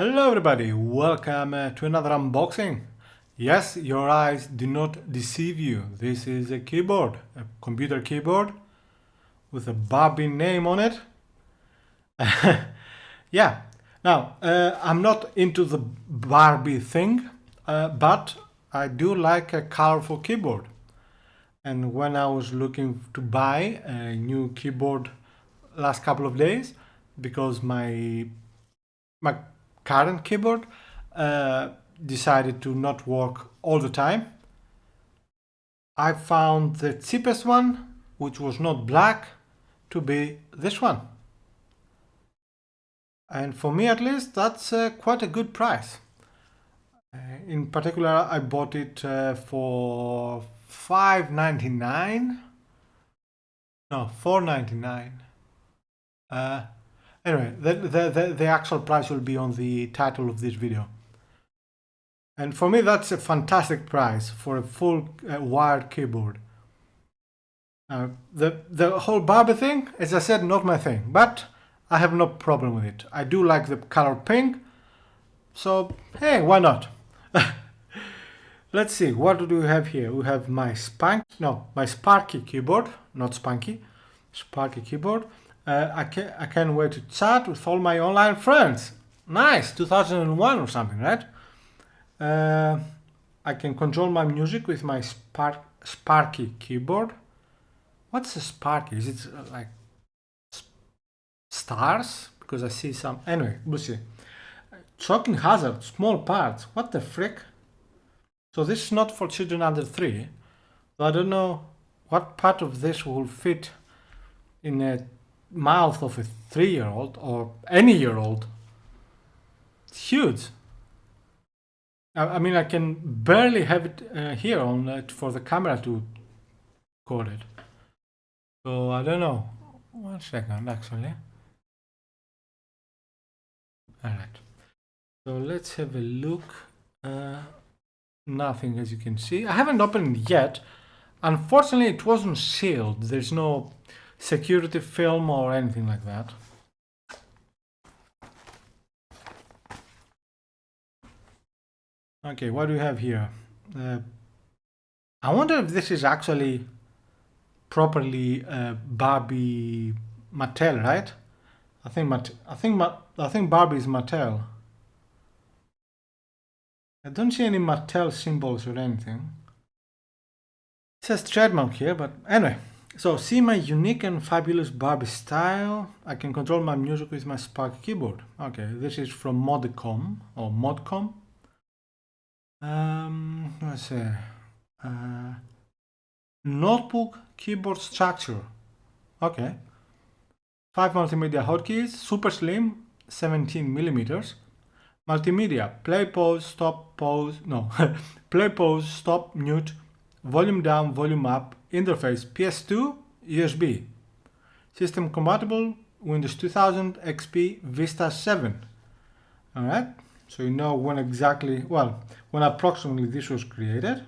Hello everybody, welcome to another unboxing. Yes, your eyes do not deceive you. This is a keyboard, a computer keyboard with a Barbie name on it. Yeah, now I'm not into the Barbie thing, but I do like a colorful keyboard. And when I was looking to buy a new keyboard last couple of days, because my current keyboard decided to not work all the time, I found the cheapest one, which was not black, to be this one. And for me at least, that's quite a good price. In particular, I bought it for $5.99. No, $4.99. Anyway, the actual price will be on the title of this video. And for me, that's a fantastic price for a full wired keyboard. The whole Barbie thing, as I said, not my thing, but I have no problem with it. I do like the color pink, so hey, why not? Let's see, what do we have here? We have my Sparky keyboard, not Spunky, Sparky keyboard. I can't wait to chat with all my online friends. Nice, 2001 or something, right? I can control my music with my Sparky keyboard. What's a Sparky? Is it like stars? Because I see some. Anyway, we'll see. Choking hazard, small parts. What the frick? So this is not for children under 3. So I don't know what part of this will fit in a mouth of a 3-year-old or any year-old. It's huge. I mean, I can barely have it here on for the camera to record it. So I don't know. 1 second, actually. All right. So let's have a look. Nothing, as you can see. I haven't opened it yet. Unfortunately, it wasn't sealed. There's no security film or anything like that. Okay, what do we have here? I wonder if this is actually properly Barbie Mattel, right? I think Barbie is Mattel. I don't see any Mattel symbols or anything. It says trademark here, but anyway. So see my unique and fabulous Barbie style. I can control my music with my Sparky keyboard. Okay, this is from Modecom or Modcom. Let's see. Notebook keyboard structure. Okay. 5 multimedia hotkeys, super slim, 17 millimeters. Multimedia, play, pause, stop, pause, no, play, pause, stop, mute, volume down, volume up, interface, PS2, USB. System compatible, Windows 2000, XP, Vista 7. Alright, so you know when exactly, well, when approximately this was created.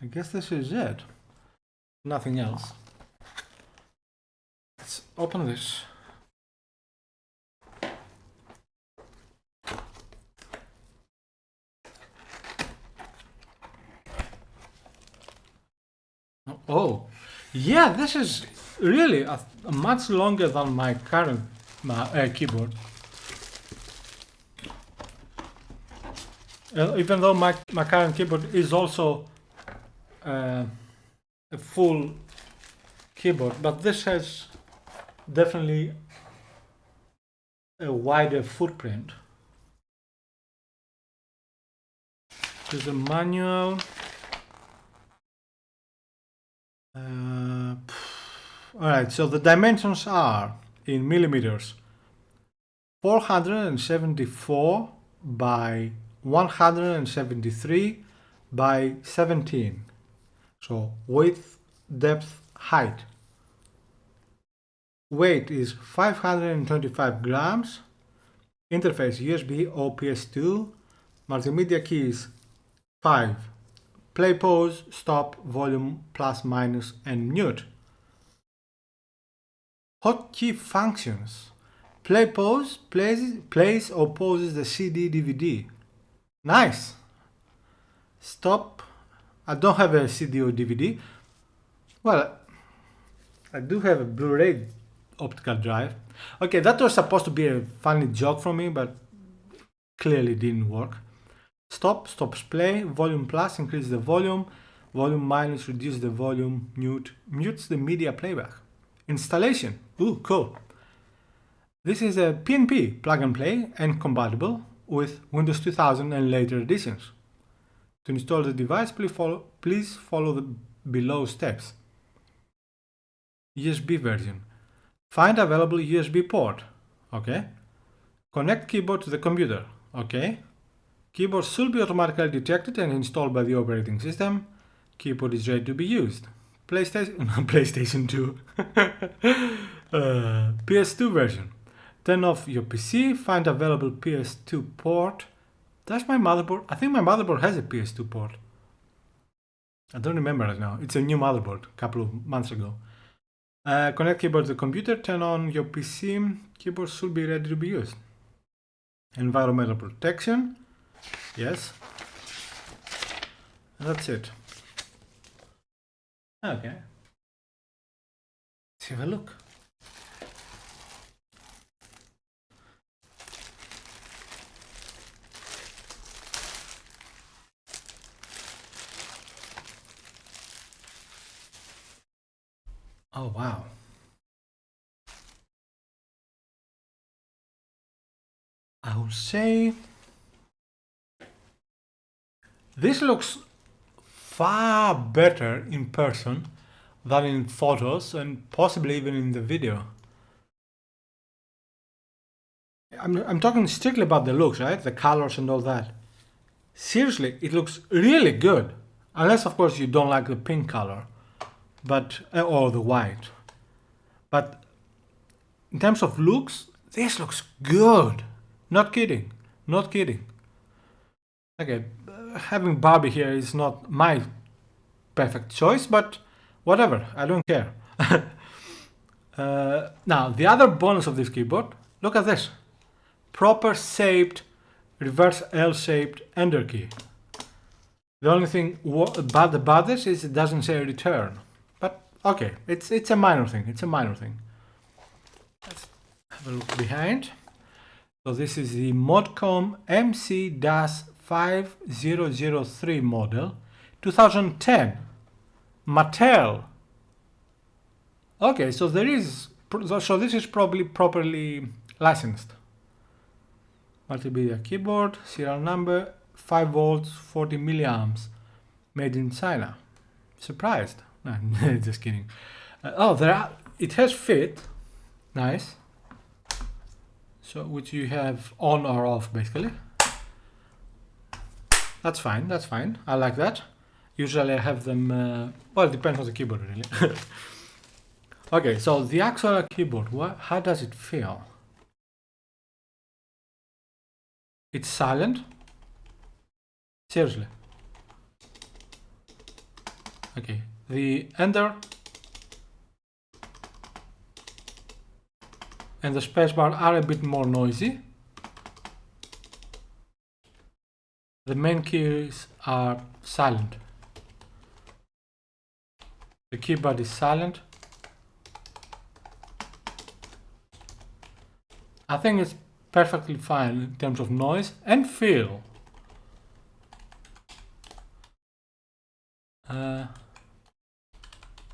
I guess this is it. Nothing else. Let's open this. Oh, yeah, this is really much longer than my current keyboard. Even though my current keyboard is also a full keyboard, but this has definitely a wider footprint. There's a manual. Alright, so the dimensions are in millimeters 474 by 173 by 17. So width, depth, height. Weight is 525 grams. Interface USB or PS2. Multimedia keys 5. Play, pause, stop, volume, plus, minus, and mute. Hotkey functions. plays or pauses the CD DVD. Nice. Stop. I don't have a CD or DVD. Well, I do have a Blu-ray optical drive. Okay, that was supposed to be a funny joke from me, but clearly didn't work. Stop, stops play. Volume plus, increase the volume. Volume minus, reduce the volume. Mute, mutes the media playback. Installation. Ooh, cool. This is a PNP plug and play and compatible with Windows 2000 and later editions. To install the device, please follow the below steps. USB version. Find available USB port. Okay. Connect keyboard to the computer. Okay. Keyboard should be automatically detected and installed by the operating system. Keyboard is ready to be used. PlayStation 2. PS2 version. Turn off your PC. Find available PS2 port. That's my motherboard. I think my motherboard has a PS2 port. I don't remember right now. It's a new motherboard a couple of months ago. Connect keyboard to the computer. Turn on your PC. Keyboard should be ready to be used. Environmental protection. Yes. That's it. Okay. Let's have a look. Oh, wow. I would say this looks far better in person than in photos and possibly even in the video. I'm talking strictly about the looks, right? The colors and all that. Seriously, it looks really good. Unless, of course, you don't like the pink color, but or the white. But in terms of looks, this looks good. Not kidding. Not kidding. Okay, having Barbie here is not my perfect choice, but whatever, I don't care. Now, the other bonus of this keyboard, look at this. Proper shaped, reverse L-shaped enter key. The only thing bad about this is it doesn't say return. But okay, it's a minor thing. It's a minor thing. Let's have a look behind. So this is the Modecom MC-5003 model, 2010, Mattel. Okay, so this is probably properly licensed. Multimedia keyboard, serial number, 5 volts, 40 milliamps, made in China. Surprised? No, just kidding. It has fit, nice. So which you have on or off basically. That's fine, that's fine. I like that. Usually I have them, well, it depends on the keyboard really. Okay, so the actual keyboard, how does it feel? It's silent. Seriously. Okay, the enter and the spacebar are a bit more noisy. The main keys are silent. The keyboard is silent. I think it's perfectly fine in terms of noise and feel.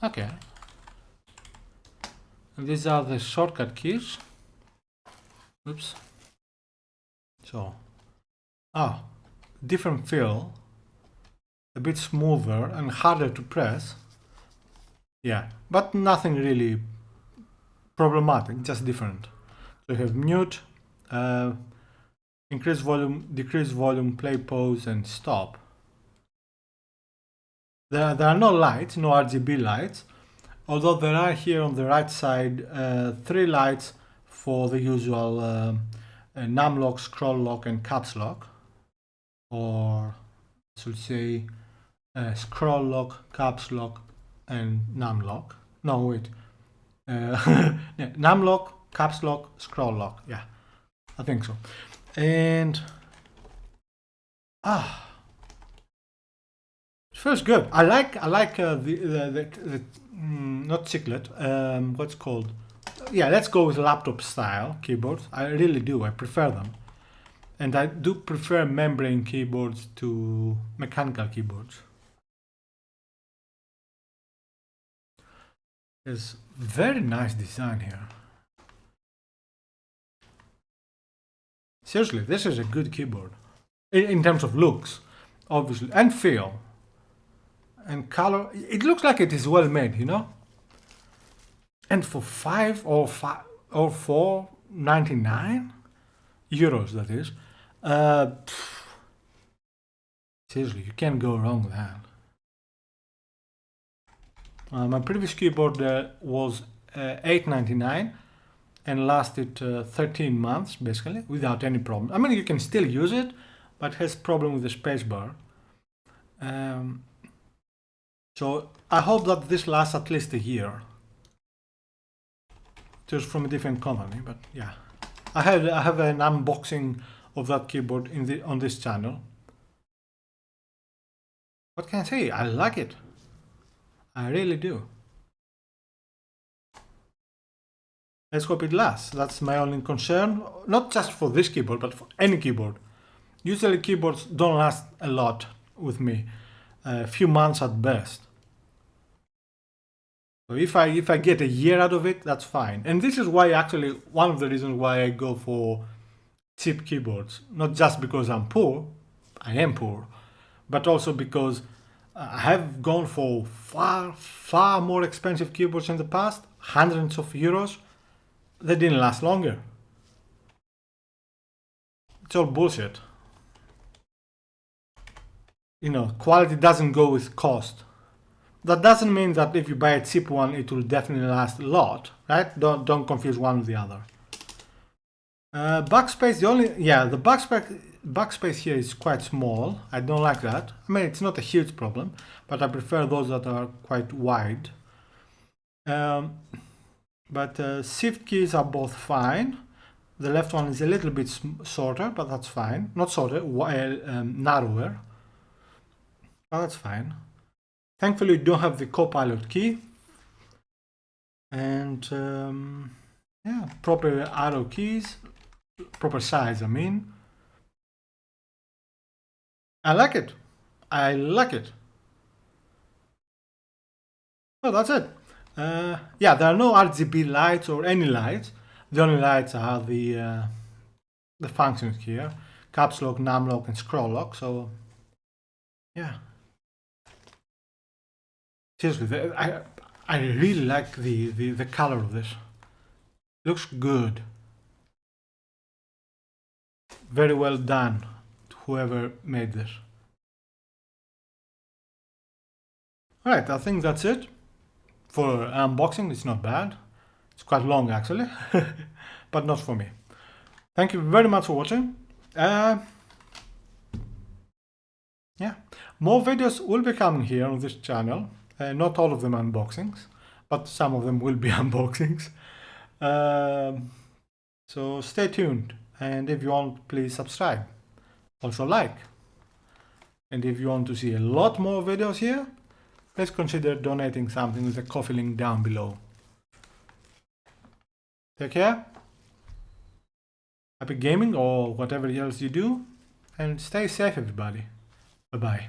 Okay. And these are the shortcut keys. Oops. So, different feel, a bit smoother and harder to press. Yeah, but nothing really problematic, just different. So you have mute, increase volume, decrease volume, play, pause, and stop. There are no lights, no RGB lights, although there are here on the right side 3 lights for the usual num lock, scroll lock, and caps lock, or I should say scroll lock, caps lock, and num lock. No, wait. Yeah, num lock, caps lock, scroll lock. Yeah, I think so. And it feels good. I like the not chiclet. What's it called? Yeah, let's go with laptop style keyboards. I really do. I prefer them, and I do prefer membrane keyboards to mechanical keyboards. There's very nice design here. Seriously, this is a good keyboard in terms of looks, obviously, and feel. And color, it looks like it is well made, you know. And for €5 or €4.99, that is. Seriously, you can't go wrong with that. My previous keyboard was $8.99 and lasted 13 months basically without any problem. I mean, you can still use it, but it has problem with the spacebar. So I hope that this lasts at least a year. It was from a different company, but yeah. I have an unboxing of that keyboard on this channel. What can I say? I like it. I really do. Let's hope it lasts. That's my only concern. Not just for this keyboard, but for any keyboard. Usually keyboards don't last a lot with me. A few months at best. So if I get a year out of it, that's fine. And this is why actually one of the reasons why I go for cheap keyboards. Not just because I'm poor, I am poor, but also because I have gone for far more expensive keyboards in the past, hundreds of euros. They didn't last longer. It's all bullshit. You know, quality doesn't go with cost. That doesn't mean that if you buy a cheap one, it will definitely last a lot, right? Don't confuse one with the other. Backspace, the backspace here is quite small. I don't like that. I mean, it's not a huge problem, but I prefer those that are quite wide. But shift keys are both fine. The left one is a little bit shorter, but that's fine. Not shorter, narrower, but that's fine. Thankfully, you don't have the Copilot key. And yeah, proper arrow keys, proper size, I mean. I like it. I like it. Oh, that's it. Yeah, there are no RGB lights or any lights. The only lights are the functions here: caps lock, num lock, and scroll lock. So, yeah. Seriously, I really like the color of this. Looks good. Very well done, whoever made this. Alright, I think that's it. For unboxing, it's not bad. It's quite long actually, but not for me. Thank you very much for watching. Yeah, more videos will be coming here on this channel. Not all of them unboxings, but some of them will be unboxings. So stay tuned, and if you want, please subscribe. Also like. And if you want to see a lot more videos here, please consider donating something with the Ko-fi link down below. Take care. Happy gaming or whatever else you do, and stay safe, everybody. Bye-bye.